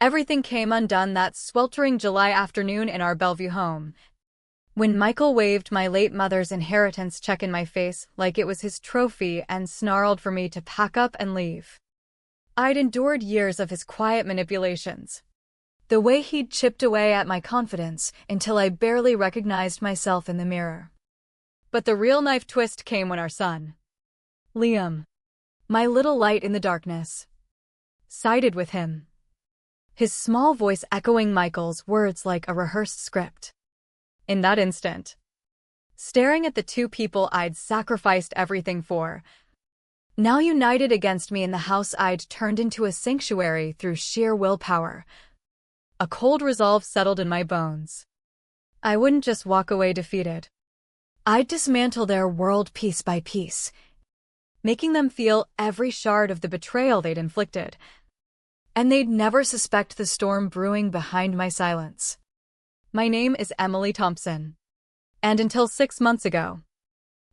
Everything came undone that sweltering July afternoon in our Bellevue home, when Michael waved my late mother's inheritance check in my face like it was his trophy and snarled for me to pack up and leave. I'd endured years of his quiet manipulations, the way he'd chipped away at my confidence until I barely recognized myself in the mirror. But the real knife twist came when our son, Liam, my little light in the darkness, sided with him, his small voice echoing Michael's words like a rehearsed script. In that instant, staring at the two people I'd sacrificed everything for, now united against me in the house I'd turned into a sanctuary through sheer willpower, a cold resolve settled in my bones. I wouldn't just walk away defeated. I'd dismantle their world piece by piece, making them feel every shard of the betrayal they'd inflicted, and they'd never suspect the storm brewing behind my silence. My name is Emily Thompson, and until 6 months ago,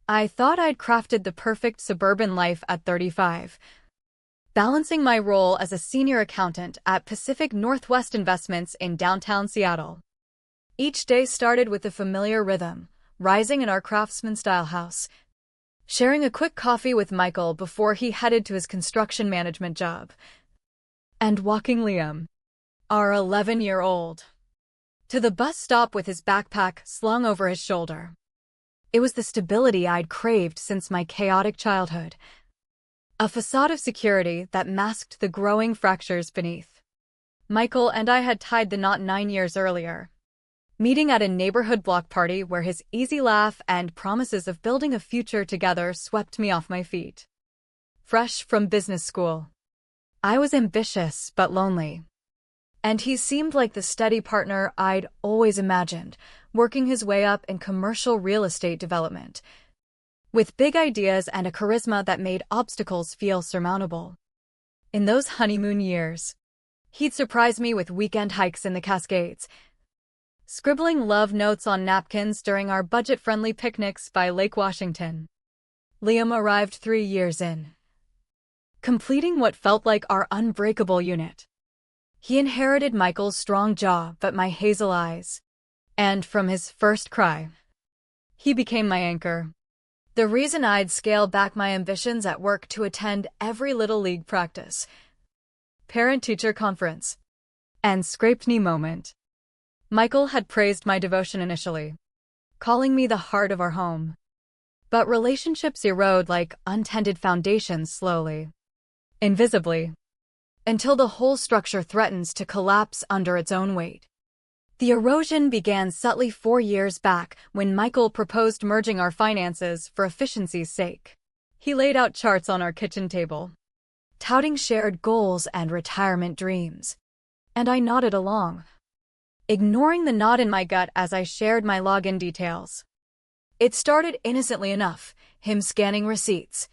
I thought I'd crafted the perfect suburban life at 35, balancing my role as a senior accountant at Pacific Northwest Investments in downtown Seattle. Each day started with a familiar rhythm, rising in our craftsman-style house, sharing a quick coffee with Michael before he headed to his construction management job, and walking Liam, our 11-year-old, to the bus stop with his backpack slung over his shoulder. It was the stability I'd craved since my chaotic childhood, a facade of security that masked the growing fractures beneath. Michael and I had tied the knot 9 years earlier, meeting at a neighborhood block party where his easy laugh and promises of building a future together swept me off my feet. Fresh from business school, I was ambitious but lonely, and he seemed like the steady partner I'd always imagined, working his way up in commercial real estate development, with big ideas and a charisma that made obstacles feel surmountable. In those honeymoon years, he'd surprise me with weekend hikes in the Cascades, scribbling love notes on napkins during our budget-friendly picnics by Lake Washington. Liam arrived 3 years in, completing what felt like our unbreakable unit. He inherited Michael's strong jaw but my hazel eyes, and from his first cry, he became my anchor. The reason I'd scale back my ambitions at work to attend every Little League practice, parent-teacher conference, and scraped knee moment. Michael had praised my devotion initially, calling me the heart of our home. But relationships erode like untended foundations slowly, invisibly, until the whole structure threatens to collapse under its own weight. The erosion began subtly 4 years back when Michael proposed merging our finances for efficiency's sake. He laid out charts on our kitchen table, touting shared goals and retirement dreams, and I nodded along, ignoring the knot in my gut as I shared my login details. It started innocently enough, him scanning receipts,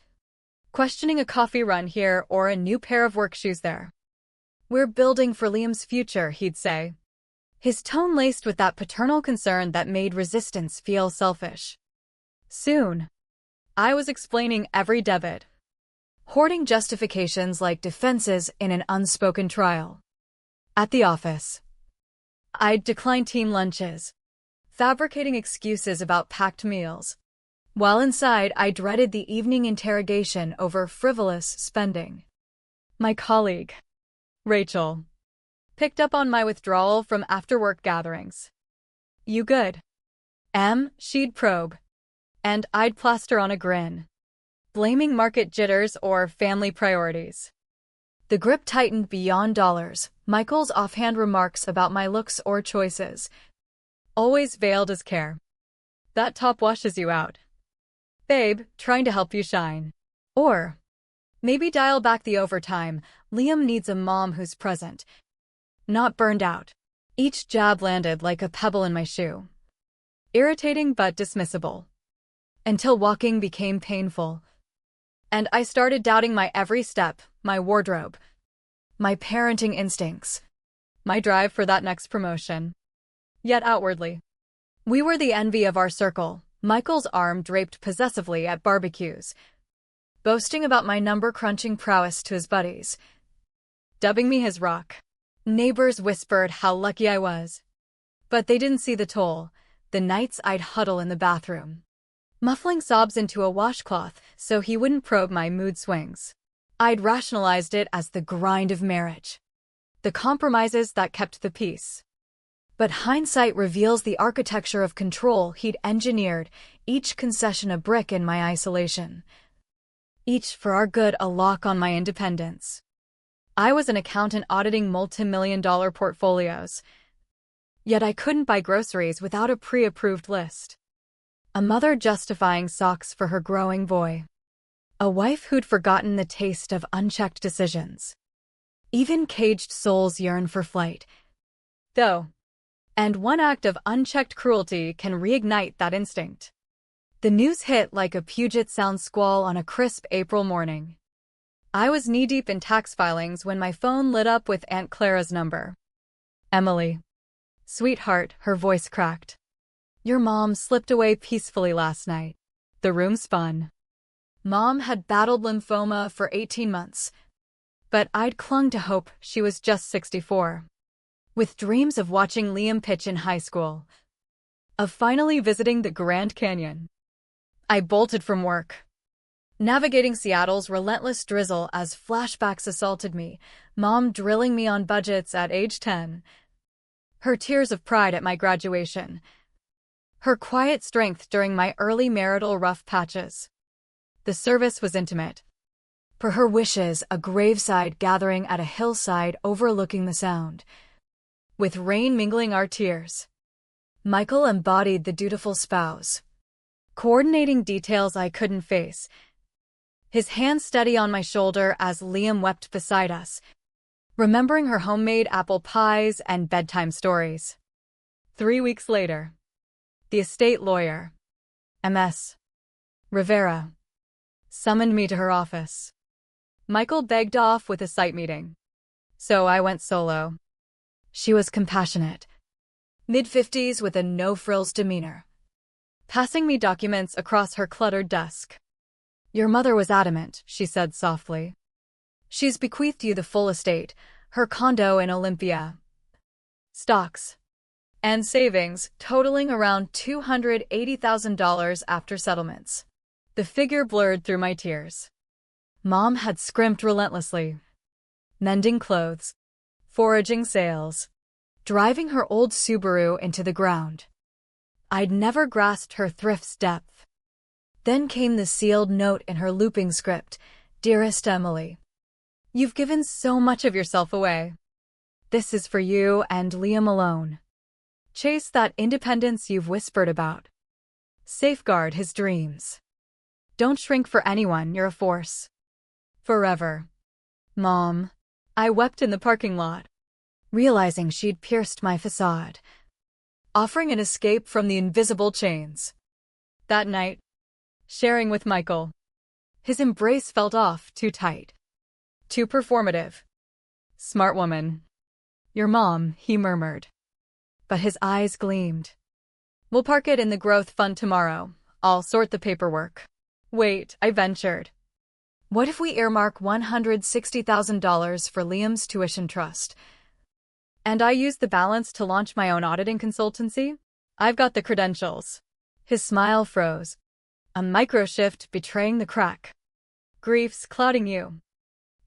questioning a coffee run here or a new pair of work shoes there. "We're building for Liam's future," he'd say, his tone laced with that paternal concern that made resistance feel selfish. Soon, I was explaining every debit, hoarding justifications like defenses in an unspoken trial. At the office, I'd decline team lunches, fabricating excuses about packed meals, while inside I dreaded the evening interrogation over frivolous spending. My colleague, Rachel, picked up on my withdrawal from after-work gatherings. "You good, Em?" she'd probe, and I'd plaster on a grin, blaming market jitters or family priorities. The grip tightened beyond dollars, Michael's offhand remarks about my looks or choices, always veiled as care. "That top washes you out, babe, trying to help you shine." Or, "Maybe dial back the overtime, Liam needs a mom who's present, not burned out." Each jab landed like a pebble in my shoe, irritating but dismissible, until walking became painful, and I started doubting my every step, my wardrobe, my parenting instincts, my drive for that next promotion. Yet outwardly, we were the envy of our circle, Michael's arm draped possessively at barbecues, boasting about my number-crunching prowess to his buddies, dubbing me his rock. Neighbors whispered how lucky I was. But they didn't see the toll, the nights I'd huddle in the bathroom, muffling sobs into a washcloth so he wouldn't probe my mood swings. I'd rationalized it as the grind of marriage, the compromises that kept the peace. But hindsight reveals the architecture of control he'd engineered, each concession a brick in my isolation, each for our good a lock on my independence. I was an accountant auditing multi-million-dollar portfolios, yet I couldn't buy groceries without a pre-approved list. A mother justifying socks for her growing boy. A wife who'd forgotten the taste of unchecked decisions. Even caged souls yearn for flight, though. And one act of unchecked cruelty can reignite that instinct. The news hit like a Puget Sound squall on a crisp April morning. I was knee-deep in tax filings when my phone lit up with Aunt Clara's number. Emily. Sweetheart, her voice cracked. Your mom slipped away peacefully last night. The room spun. Mom had battled lymphoma for 18 months, but I'd clung to hope she was just 64. With dreams of watching Liam pitch in high school, of finally visiting the Grand Canyon. I bolted from work, navigating Seattle's relentless drizzle as flashbacks assaulted me, Mom drilling me on budgets at age 10, her tears of pride at my graduation, her quiet strength during my early marital rough patches. The service was intimate. Per her wishes, a graveside gathering at a hillside overlooking the sound, with rain mingling our tears. Michael embodied the dutiful spouse, coordinating details I couldn't face, his hand steady on my shoulder as Liam wept beside us, remembering her homemade apple pies and bedtime stories. 3 weeks later, the estate lawyer, M.S. Rivera, summoned me to her office. Michael begged off with a site meeting, so I went solo. She was compassionate, mid-50s with a no-frills demeanor, passing me documents across her cluttered desk. Your mother was adamant, she said softly. She's bequeathed you the full estate, her condo in Olympia, stocks, and savings totaling around $280,000 after settlements. The figure blurred through my tears. Mom had scrimped relentlessly, mending clothes, foraging sales, driving her old Subaru into the ground. I'd never grasped her thrift's depth. Then came the sealed note in her looping script. Dearest Emily, you've given so much of yourself away. This is for you and Liam alone. Chase that independence you've whispered about. Safeguard his dreams. Don't shrink for anyone, you're a force. Forever. Mom. I wept in the parking lot, realizing she'd pierced my facade, offering an escape from the invisible chains. That night, sharing with Michael, his embrace felt off, too tight, too performative. Smart woman. Your mom, he murmured. But his eyes gleamed. We'll park it in the growth fund tomorrow. I'll sort the paperwork. Wait, I ventured. What if we earmark $160,000 for Liam's tuition trust? And I use the balance to launch my own auditing consultancy? I've got the credentials. His smile froze, a micro-shift betraying the crack. Grief's clouding you.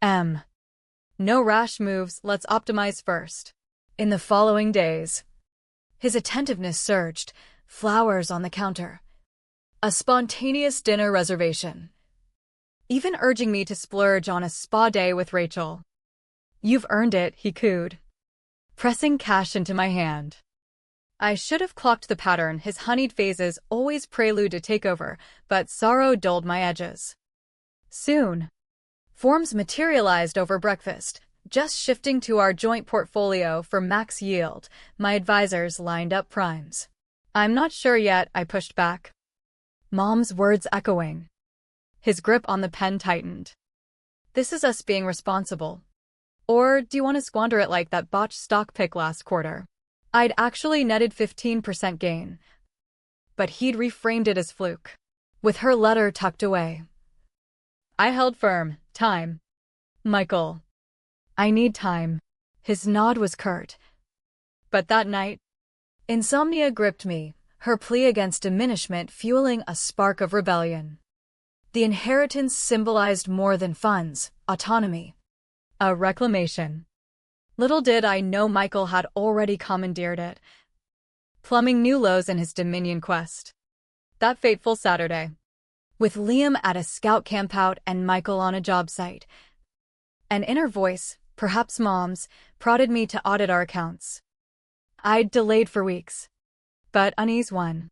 No rash moves, let's optimize first. In the following days, his attentiveness surged, flowers on the counter, a spontaneous dinner reservation, even urging me to splurge on a spa day with Rachel. You've earned it, he cooed, pressing cash into my hand. I should have clocked the pattern. His honeyed phases always prelude to takeover, but sorrow dulled my edges. Soon, forms materialized over breakfast, just shifting to our joint portfolio for max yield. My advisors lined up primes. I'm not sure yet, I pushed back. Mom's words echoing. His grip on the pen tightened. This is us being responsible. Or do you want to squander it like that botched stock pick last quarter? I'd actually netted 15% gain. But he'd reframed it as fluke, with her letter tucked away. I held firm. Time. Michael. I need time. His nod was curt. But that night, insomnia gripped me, her plea against diminishment fueling a spark of rebellion. The inheritance symbolized more than funds, autonomy. A reclamation. Little did I know Michael had already commandeered it, plumbing new lows in his Dominion quest. That fateful Saturday, with Liam at a scout campout and Michael on a job site, an inner voice, perhaps Mom's, prodded me to audit our accounts. I'd delayed for weeks, but unease won.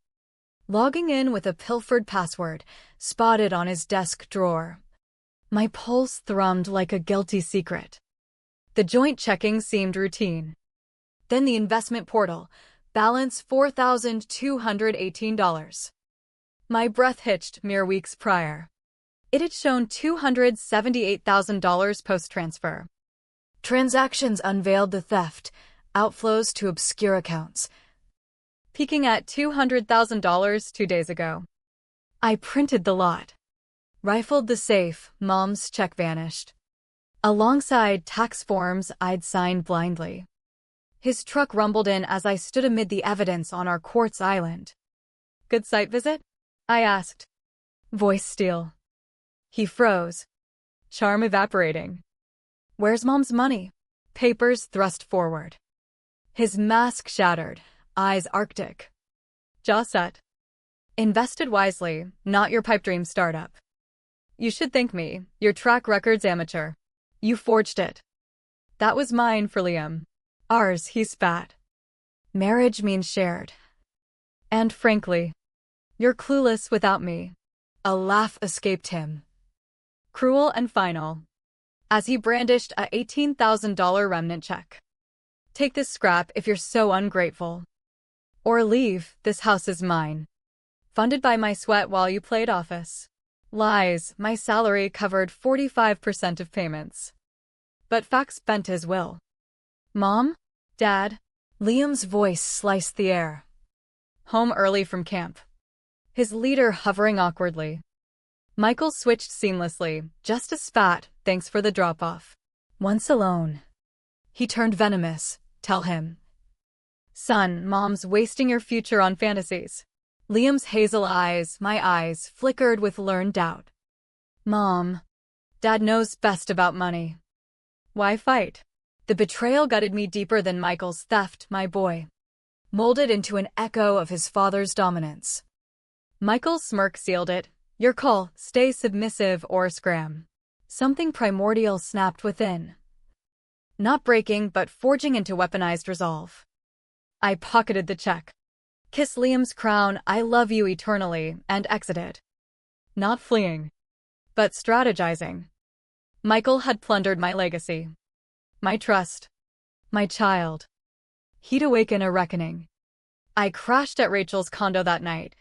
Logging in with a pilfered password, spotted on his desk drawer. My pulse thrummed like a guilty secret. The joint checking seemed routine. Then the investment portal, balance $4,218. My breath hitched mere weeks prior. It had shown $278,000 post-transfer. Transactions unveiled the theft, outflows to obscure accounts. Peaking at $200,000 2 days ago. I printed the lot. Rifled the safe, Mom's check vanished. Alongside tax forms I'd signed blindly. His truck rumbled in as I stood amid the evidence on our quartz island. Good site visit? I asked. Voice steel. He froze. Charm evaporating. Where's Mom's money? Papers thrust forward. His mask shattered, eyes arctic. Jaw set. Invested wisely, not your pipe dream startup. You should thank me, your track record's amateur. You forged it. That was mine for Liam. Ours, he spat. Marriage means shared. And frankly, you're clueless without me. A laugh escaped him. Cruel and final. As he brandished a $18,000 remnant check. Take this scrap if you're so ungrateful. Or leave, this house is mine. Funded by my sweat while you played office. Lies, my salary covered 45% of payments. But facts bent his will. Mom? Dad? Liam's voice sliced the air. Home early from camp. His leader hovering awkwardly. Michael switched seamlessly, just a spat, thanks for the drop-off. Once alone. He turned venomous, tell him. Son, Mom's wasting your future on fantasies. Liam's hazel eyes, my eyes, flickered with learned doubt. Mom. Dad knows best about money. Why fight? The betrayal gutted me deeper than Michael's theft, my boy. Molded into an echo of his father's dominance. Michael's smirk sealed it. Your call, stay submissive or scram. Something primordial snapped within. Not breaking, but forging into weaponized resolve. I pocketed the check. Kissed Liam's crown, I love you eternally, and exited. Not fleeing, but strategizing. Michael had plundered my legacy. My trust. My child. He'd awaken a reckoning. I crashed at Rachel's condo that night,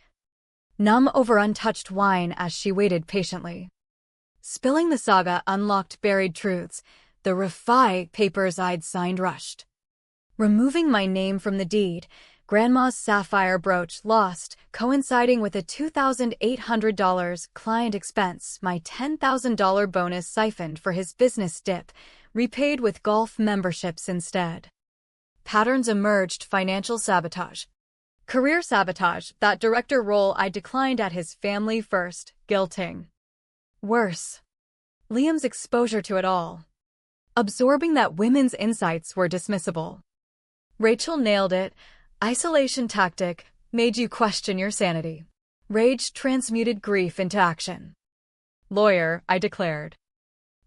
numb over untouched wine as she waited patiently. Spilling the saga unlocked buried truths, the refi papers I'd signed rushed. Removing my name from the deed, Grandma's sapphire brooch lost, coinciding with a $2,800 client expense, my $10,000 bonus siphoned for his business dip, repaid with golf memberships instead. Patterns emerged: financial sabotage. Career sabotage, that director role I declined at his family first, guilting. Worse. Liam's exposure to it all. Absorbing that women's insights were dismissible. Rachel nailed it. Isolation tactic, made you question your sanity. Rage transmuted grief into action. Lawyer, I declared.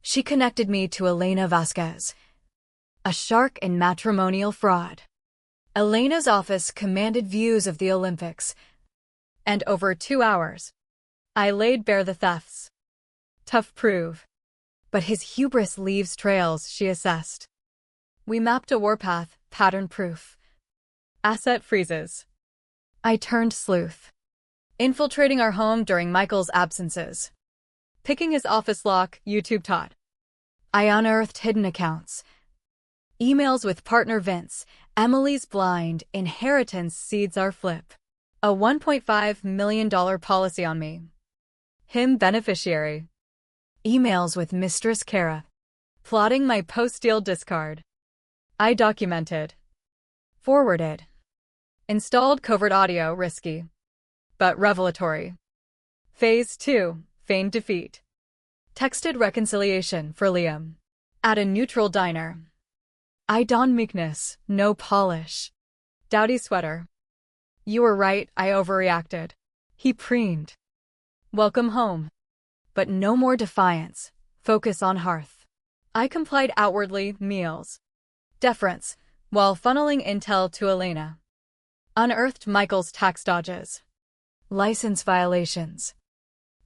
She connected me to Elena Vasquez, a shark in matrimonial fraud. Elena's office commanded views of the Olympics. And over 2 hours, I laid bare the thefts. Tough prove. But his hubris leaves trails, she assessed. We mapped a warpath, pattern-proof. Asset freezes. I turned sleuth. Infiltrating our home during Michael's absences. Picking his office lock, YouTube taught. I unearthed hidden accounts. Emails with partner Vince, Emily's blind, inheritance seeds our flip. A $1.5 million policy on me. Him beneficiary. Emails with Mistress Kara. Plotting my post-deal discard. I documented. Forwarded. Installed covert audio, risky, but revelatory. Phase 2, feigned defeat. Texted reconciliation for Liam. At a neutral diner. I donned meekness, no polish. Dowdy sweater. You were right, I overreacted. He preened. Welcome home. But no more defiance. Focus on hearth. I complied outwardly, meals. Deference, while funneling intel to Elena. Unearthed Michael's tax dodges. License violations.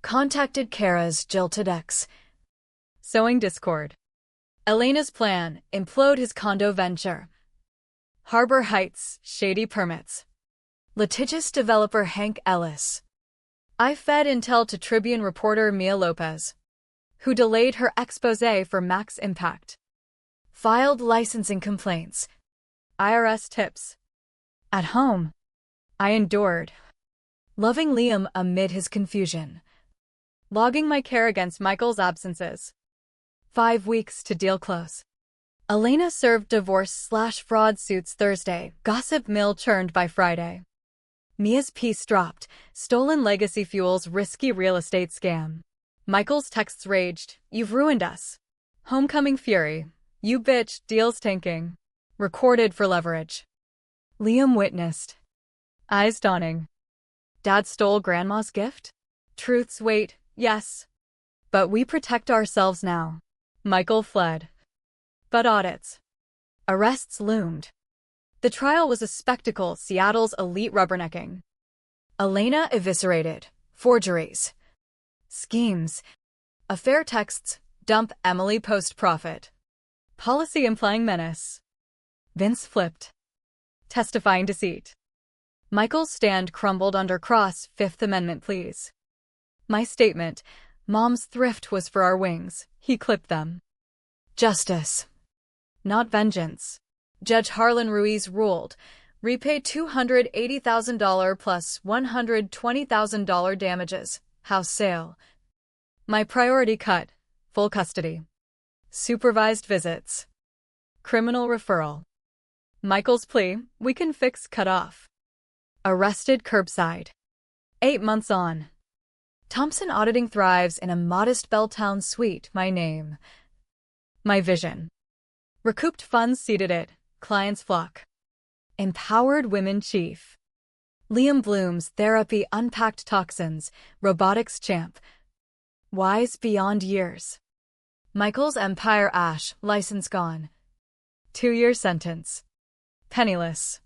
Contacted Kara's jilted ex. Sowing discord. Elena's plan, implode his condo venture. Harbor Heights, shady permits. Litigious developer Hank Ellis. I fed intel to Tribune reporter Mia Lopez, who delayed her exposé for Max Impact. Filed licensing complaints. IRS tips. At home, I endured. Loving Liam amid his confusion. Logging my care against Michael's absences. 5 weeks to deal close. Elena served divorce/fraud suits Thursday. Gossip mill churned by Friday. Mia's piece dropped. Stolen legacy fuels risky real estate scam. Michael's texts raged. You've ruined us. Homecoming fury. You bitch, deal's tanking. Recorded for leverage. Liam witnessed. Eyes dawning. Dad stole grandma's gift? Truth's weight, yes. But we protect ourselves now. Michael fled. But audits. Arrests loomed. The trial was a spectacle, Seattle's elite rubbernecking. Elena eviscerated. Forgeries. Schemes. Affair texts. Dump Emily post-profit. Policy implying menace. Vince flipped. Testifying deceit. Michael's stand crumbled under cross Fifth Amendment pleas. My statement, Mom's thrift was for our wings, he clipped them. Justice. Not vengeance. Judge Harlan Ruiz ruled, repay $280,000 plus $120,000 damages, house sale. My priority cut, full custody. Supervised visits. Criminal referral. Michael's plea, we can fix cut off. Arrested curbside. 8 months on. Thompson Auditing thrives in a modest Belltown suite, my name. My vision. Recouped funds seeded it, clients flock. Empowered women chief. Liam Bloom's therapy unpacked toxins, robotics champ. Wise beyond years. Michael's empire ash, license gone. 2-year sentence. Penniless.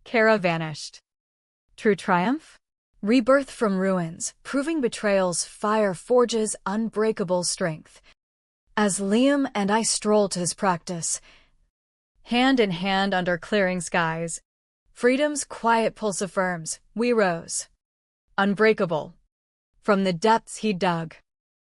Kara vanished. True triumph? Rebirth from ruins, proving betrayals fire forges unbreakable strength. As Liam and I stroll to his practice, hand in hand under clearing skies, freedom's quiet pulse affirms, we rose. Unbreakable. From the depths he dug.